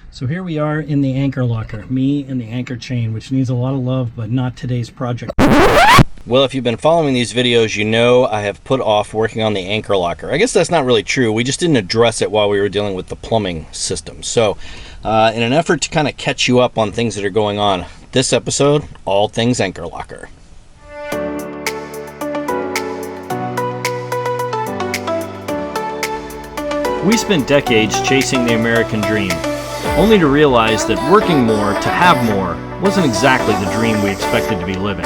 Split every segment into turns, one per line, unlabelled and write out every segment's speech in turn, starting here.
So here we are in the anchor locker, me and the anchor chain, which needs a lot of love, but not today's project.
Well, if you've been following these videos, you know I have put off working on the anchor locker. I guess that's not really true. We just didn't address it while we were dealing with the plumbing system. So in an effort to kind of catch you up on things that are going on, this episode, all things anchor locker.
We spent decades chasing the American dream, only to realize that working more to have more wasn't exactly the dream we expected to be living.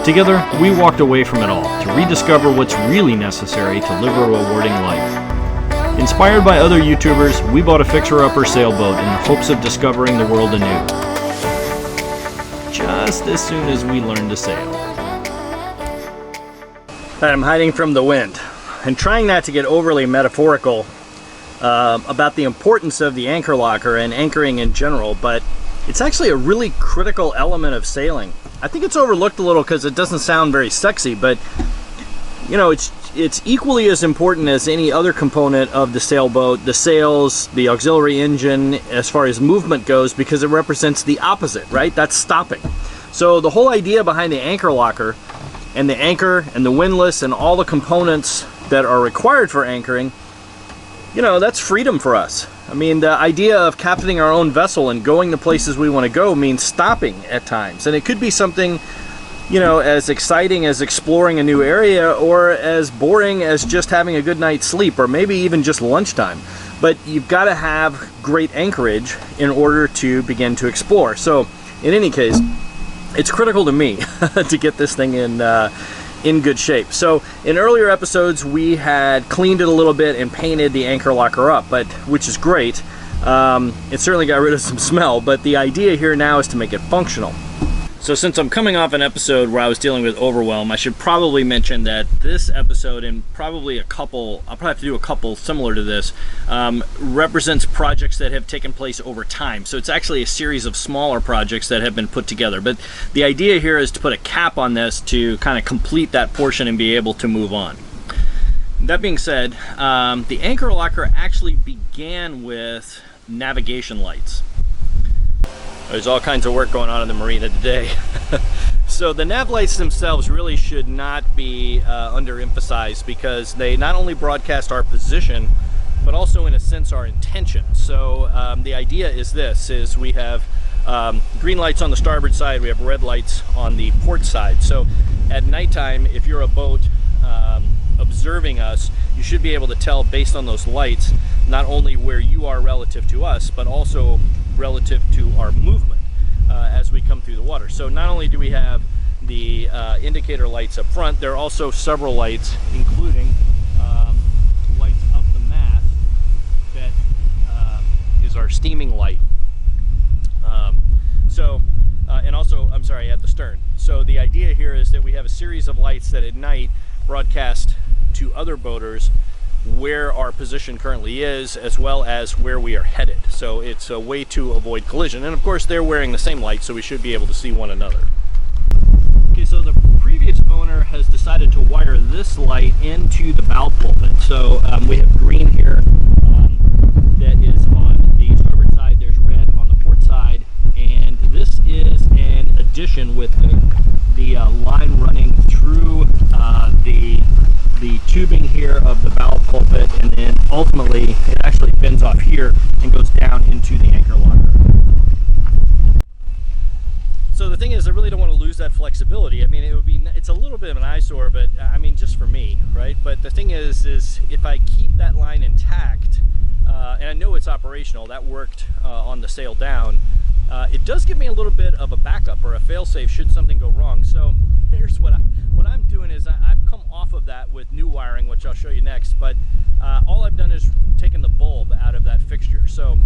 Together, we walked away from it all to rediscover what's really necessary to live a rewarding life. Inspired by other YouTubers, we bought a fixer-upper sailboat in the hopes of discovering the world anew. Just as soon as we learned to sail.
I'm hiding from the wind and trying not to get overly metaphorical about the importance of the anchor locker and anchoring in general, but it's actually a really critical element of sailing. I think it's overlooked a little because it doesn't sound very sexy, but you know, it's equally as important as any other component of the sailboat, the sails, the auxiliary engine, as far as movement goes, because it represents the opposite, right? That's stopping. So the whole idea behind the anchor locker and the anchor and the windlass and all the components that are required for anchoring, you know, that's freedom for us. I mean, the idea of captaining our own vessel and going the places we want to go means stopping at times. And it could be something, you know, as exciting as exploring a new area, or as boring as just having a good night's sleep, or maybe even just lunchtime. But you've got to have great anchorage in order to begin to explore. So in any case, it's critical to me to get this thing in good shape. So in earlier episodes we had cleaned it a little bit and painted the anchor locker up, which is great. It certainly got rid of some smell, but the idea here now is to make it functional. So since I'm coming off an episode where I was dealing with overwhelm, I should probably mention that this episode, and probably a couple, I'll probably have to do a couple similar to this, represents projects that have taken place over time. So it's actually a series of smaller projects that have been put together. But the idea here is to put a cap on this to kind of complete that portion and be able to move on. That being said, the anchor locker actually began with navigation lights. There's all kinds of work going on in the marina today. So the nav lights themselves really should not be underemphasized, because they not only broadcast our position, but also in a sense our intention. So the idea is this, is we have green lights on the starboard side, we have red lights on the port side. So at nighttime, if you're a boat observing us, you should be able to tell based on those lights, not only where you are relative to us, but also relative to our movement as we come through the water. So not only do we have the indicator lights up front, there are also several lights, including lights up the mast that is our steaming light. And also, I'm sorry, at the stern. So the idea here is that we have a series of lights that at night broadcast to other boaters where our position currently is, as well as where we are headed. So it's a way to avoid collision. And of course they're wearing the same light, so we should be able to see one another. Okay, so the previous owner has decided to wire this light into the bow pulpit. So we have green here that is on the starboard side, there's red on the port side, and this is an addition with the line running through the tubing here of the bow pulpit, and then ultimately it actually bends off here and goes down into the anchor locker. So the thing is, I really don't want to lose that flexibility. I mean, it's a little bit of an eyesore, but I mean, just for me, right? But the thing is if I keep that line intact, and I know it's operational, that worked on the sail down, it does give me a little bit of a backup or a fail-safe should something go wrong. So here's what I'm doing is I've come off of that with new wiring, which I'll show you next, but all I've done is taken the bulb out of that fixture. So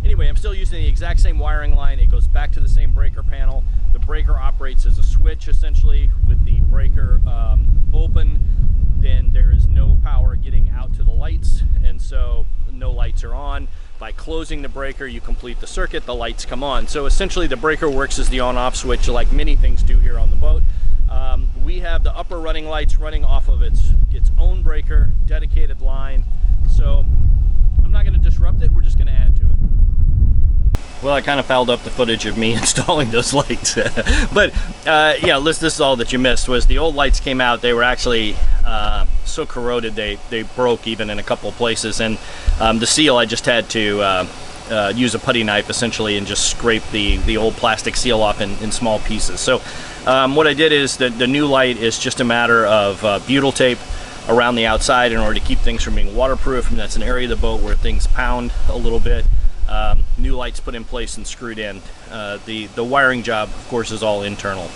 anyway, I'm still using the exact same wiring line. It goes back to the same breaker panel. The breaker operates as a switch, essentially. With the breaker open, then there is no power getting out to the lights, and so no lights are on. By closing the breaker, you complete the circuit, the lights come on. So essentially the breaker works as the on-off switch, like many things do here on the boat. We have the upper running lights running off of its own breaker, dedicated line. So I'm not going to disrupt it, we're just going to add to it. Well, I kind of fouled up the footage of me installing those lights. But yeah, this is all that you missed. Was the old lights came out, they were actually so corroded they broke even in a couple of places, and the seal, I just had to use a putty knife essentially and just scrape the old plastic seal off in small pieces. So what I did is the new light is just a matter of butyl tape around the outside in order to keep things from being waterproof, and that's an area of the boat where things pound a little bit. New lights put in place and screwed in. The wiring job, of course, is all internal.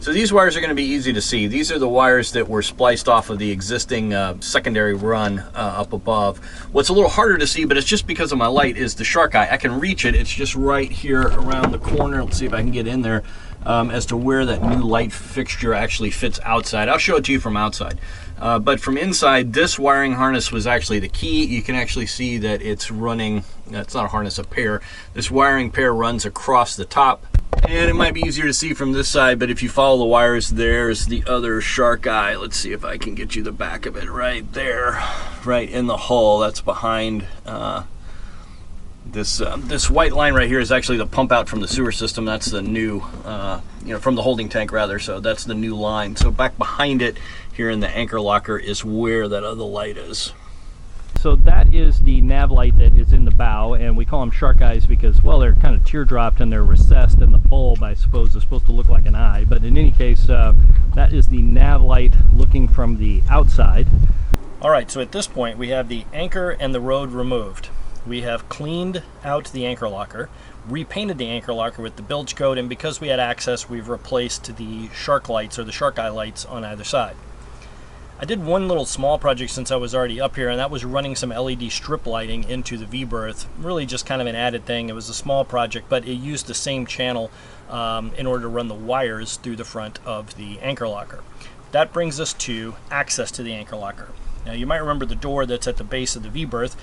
So these wires are going to be easy to see. These are the wires that were spliced off of the existing secondary run up above. What's a little harder to see, but it's just because of my light, is the shark eye. I can reach it. It's just right here around the corner. Let's see if I can get in there as to where that new light fixture actually fits outside. I'll show it to you from outside. But from inside, this wiring harness was actually the key. You can actually see that it's running, it's not a harness, a pair. This wiring pair runs across the top. And it might be easier to see from this side, but if you follow the wires, there's the other shark eye. Let's see if I can get you the back of it right there, right in the hull. That's behind this white line right here is actually the pump out from the sewer system. That's the new, from the holding tank rather. So that's the new line. So back behind it here in the anchor locker is where that other light is.
So that is the nav light that is in the bow, and we call them shark eyes because, well, they're kind of teardropped and they're recessed, and the bulb, I suppose, is supposed to look like an eye. But in any case, that is the nav light looking from the outside.
All right, so at this point we have the anchor and the rode removed. We have cleaned out the anchor locker, repainted the anchor locker with the bilge coat, and because we had access, we've replaced the shark lights, or the shark eye lights, on either side. I did one little small project since I was already up here, and that was running some LED strip lighting into the V-berth. Really just kind of an added thing. It was a small project, but it used the same channel in order to run the wires through the front of the anchor locker. That brings us to access to the anchor locker. Now, you might remember the door that's at the base of the V-berth.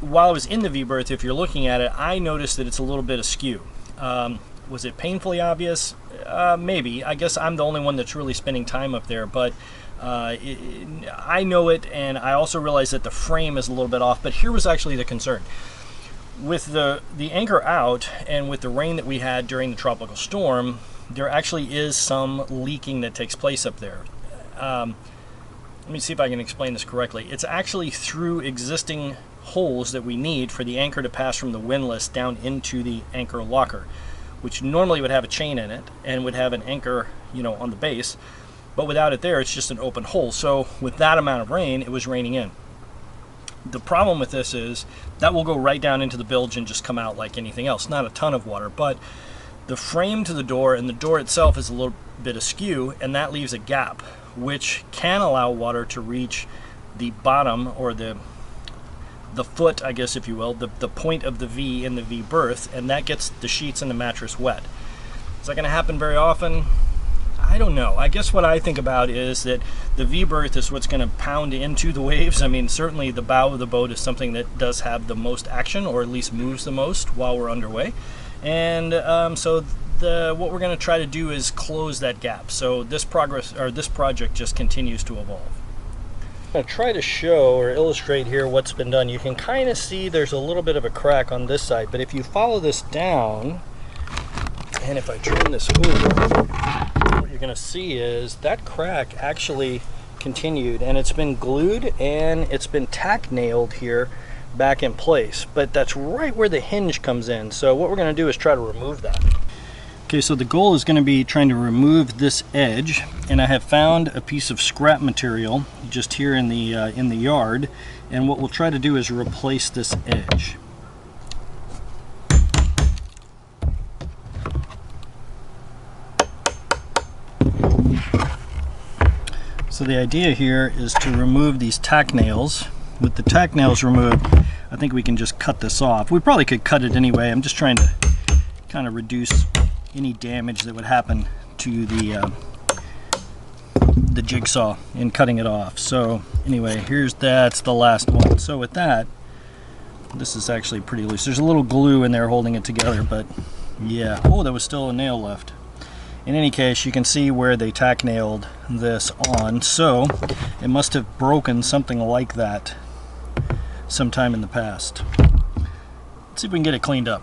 While I was in the V-berth, if you're looking at it, I noticed that it's a little bit askew. Was it painfully obvious? Maybe. I guess I'm the only one that's really spending time up there, but I know it, and I also realize that the frame is a little bit off. But here was actually the concern. With the anchor out, and with the rain that we had during the tropical storm, there actually is some leaking that takes place up there. Let me see if I can explain this correctly. It's actually through existing holes that we need for the anchor to pass from the windlass down into the anchor locker, which normally would have a chain in it and would have an anchor, on the base. But without it there, it's just an open hole. So with that amount of rain, it was raining in. The problem with this is that will go right down into the bilge and just come out like anything else. Not a ton of water, but the frame to the door and the door itself is a little bit askew, and that leaves a gap, which can allow water to reach the bottom, or the foot, I guess, if you will, the point of the V in the V berth, and that gets the sheets and the mattress wet. Is that going to happen very often? I don't know. I guess what I think about is that the V-berth is what's going to pound into the waves. I mean, certainly the bow of the boat is something that does have the most action, or at least moves the most while we're underway. And so what we're going to try to do is close that gap. So this project just continues to evolve. I'm going to try to show or illustrate here what's been done. You can kind of see there's a little bit of a crack on this side, but if you follow this down, and if I turn this over, what you're going to see is that crack actually continued, and it's been glued and it's been tack nailed here back in place, but that's right where the hinge comes in. So what we're going to do is try to remove that. Okay, so the goal is going to be trying to remove this edge, and I have found a piece of scrap material just here in the yard, and what we'll try to do is replace this edge. So the idea here is to remove these tack nails. With the tack nails removed, I think we can just cut this off. We probably could cut it anyway. I'm just trying to kind of reduce any damage that would happen to the jigsaw in cutting it off. So anyway, that's the last one. So with that, this is actually pretty loose. There's a little glue in there holding it together, but yeah. Oh, there was still a nail left. In any case, you can see where they tack nailed this on, so it must have broken something like that sometime in the past. Let's see if we can get it cleaned up.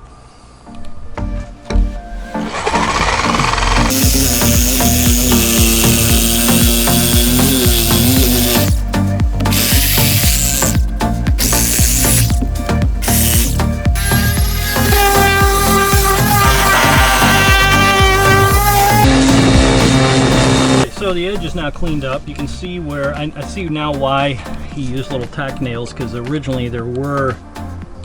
So the edge is now cleaned up. You can see where, I see now why he used little tack nails, because originally there were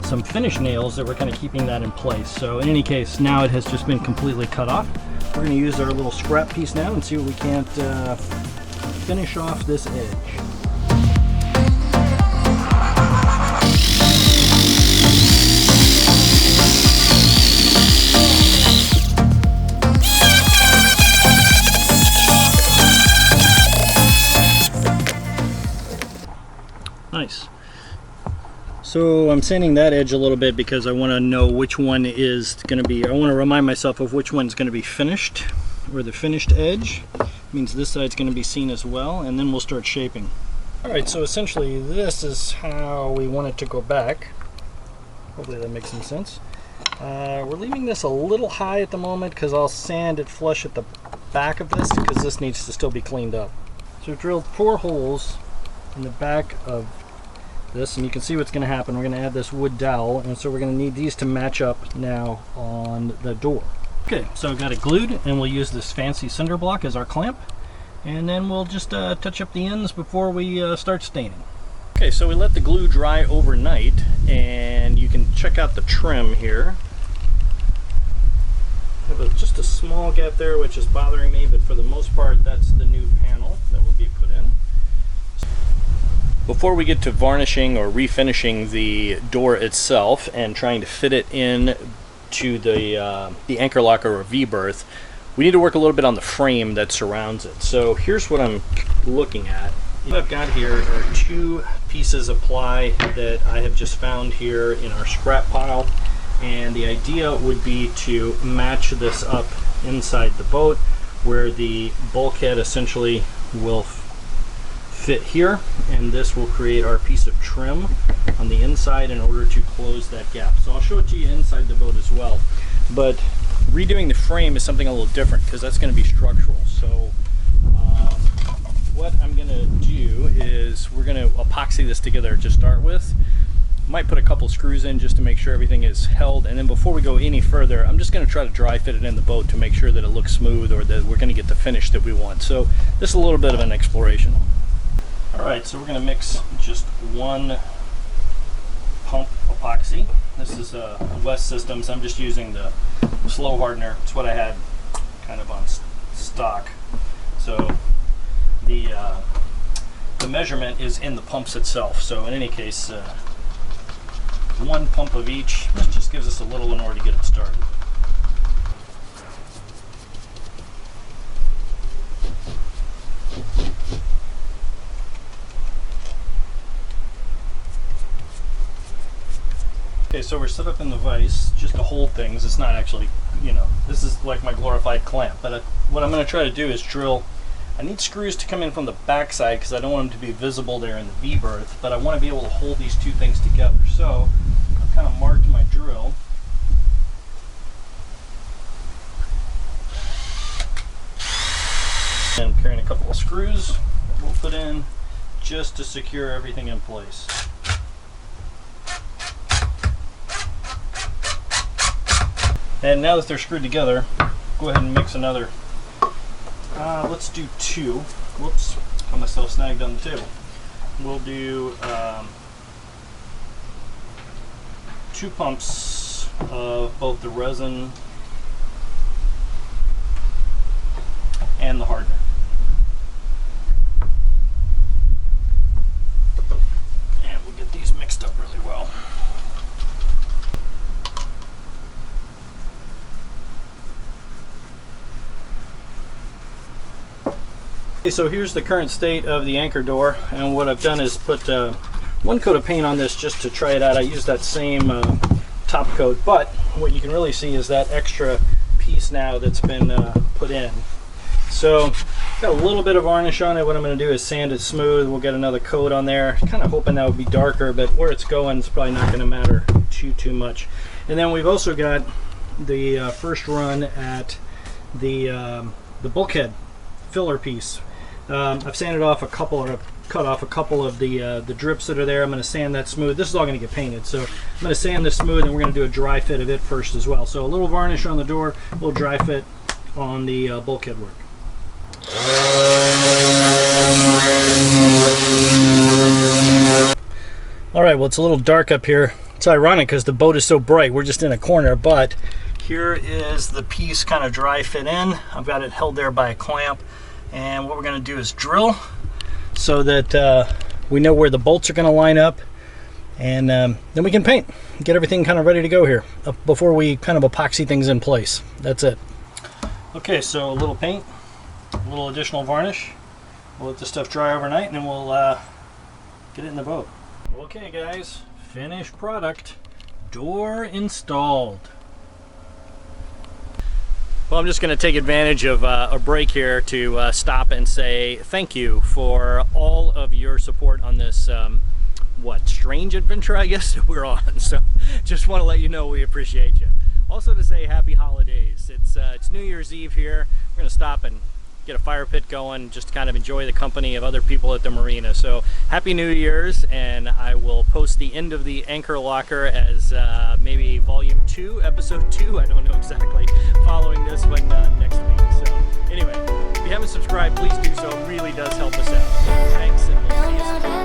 some finish nails that were kind of keeping that in place. So in any case, now it has just been completely cut off. We're going to use our little scrap piece now and see what we can't finish off this edge. Nice. So I'm sanding that edge a little bit because I want to know which one is going to be, I want to remind myself of which one's going to be finished, or the finished edge. Means this side's going to be seen as well, and then we'll start shaping. Alright, so essentially this is how we want it to go back. Hopefully that makes some sense. We're leaving this a little high at the moment because I'll sand it flush at the back of this, because this needs to still be cleaned up. So we've drilled 4 holes in the back of this, and you can see what's going to happen. We're going to add this wood dowel, and so we're going to need these to match up now on the door. Okay, so I've got it glued, and we'll use this fancy cinder block as our clamp, and then we'll just touch up the ends before we start staining. Okay, so we let the glue dry overnight, and you can check out the trim here. I have just a small gap there which is bothering me, but for the most part that's the new panel that will be put in. Before we get to varnishing or refinishing the door itself and trying to fit it in to the anchor locker or V-berth, we need to work a little bit on the frame that surrounds it. So here's what I'm looking at. What I've got here are 2 pieces of ply that I have just found here in our scrap pile, and the idea would be to match this up inside the boat where the bulkhead essentially will fit here, and this will create our piece of trim on the inside in order to close that gap. So I'll show it to you inside the boat as well, but redoing the frame is something a little different because that's going to be structural. So what I'm going to do is we're going to epoxy this together to start with. Might put a couple screws in just to make sure everything is held, and then before we go any further, I'm just going to try to dry fit it in the boat to make sure that it looks smooth, or that we're going to get the finish that we want. So this is a little bit of an exploration. Alright, so we're going to mix just 1 pump epoxy. This is West Systems. I'm just using the slow hardener. It's what I had kind of on stock. So the measurement is in the pumps itself. So in any case, 1 pump of each. That just gives us a little in order to get it started. Okay, so we're set up in the vise just to hold things. It's not actually, you know, this is like my glorified clamp. But what I'm going to try to do is drill. I need screws to come in from the back side because I don't want them to be visible there in the V-berth, but I want to be able to hold these 2 things together. So I've kind of marked my drill. And I'm carrying a couple of screws that we'll put in just to secure everything in place. And now that they're screwed together, go ahead and mix another. Let's do 2. Whoops, got myself snagged on the table. We'll do 2 pumps of both the resin and the hardener. And we'll get these mixed up really well. So here's the current state of the anchor door, and what I've done is put 1 coat of paint on this just to try it out. I used that same top coat, but what you can really see is that extra piece now that's been put in. So got a little bit of varnish on it. What I'm going to do is sand it smooth. We'll get another coat on there. Kind of hoping that would be darker, but where it's going it's probably not going to matter too much. And then we've also got the first run at the bulkhead filler piece. I've sanded off a couple, or cut off a couple of the drips that are there. I'm going to sand that smooth. This is all going to get painted, so I'm going to sand this smooth, and we're going to do a dry fit of it first as well. So a little varnish on the door, a little dry fit on the bulkhead work. All right, well, it's a little dark up here. It's ironic because the boat is so bright. We're just in a corner, but here is the piece kind of dry fit in. I've got it held there by a clamp, and what we're going to do is drill so that we know where the bolts are going to line up, and then we can paint, get everything kind of ready to go here before we kind of epoxy things in place. That's it. Okay, so a little paint, a little additional varnish. We'll let this stuff dry overnight, and then we'll get it in the boat. Okay guys, finished product, door installed. Well, I'm just going to take advantage of a break here to stop and say thank you for all of your support on this, strange adventure, I guess, that we're on. So just want to let you know we appreciate you. Also to say happy holidays. It's New Year's Eve here. We're going to stop and get a fire pit going, just kind of enjoy the company of other people at the marina. So happy New Year's, and I will post the end of the anchor locker as maybe volume 2, episode 2, I don't know exactly, following this one next week. So anyway, if you haven't subscribed, please do so. It really does help us out. Thanks, and we'll see you soon.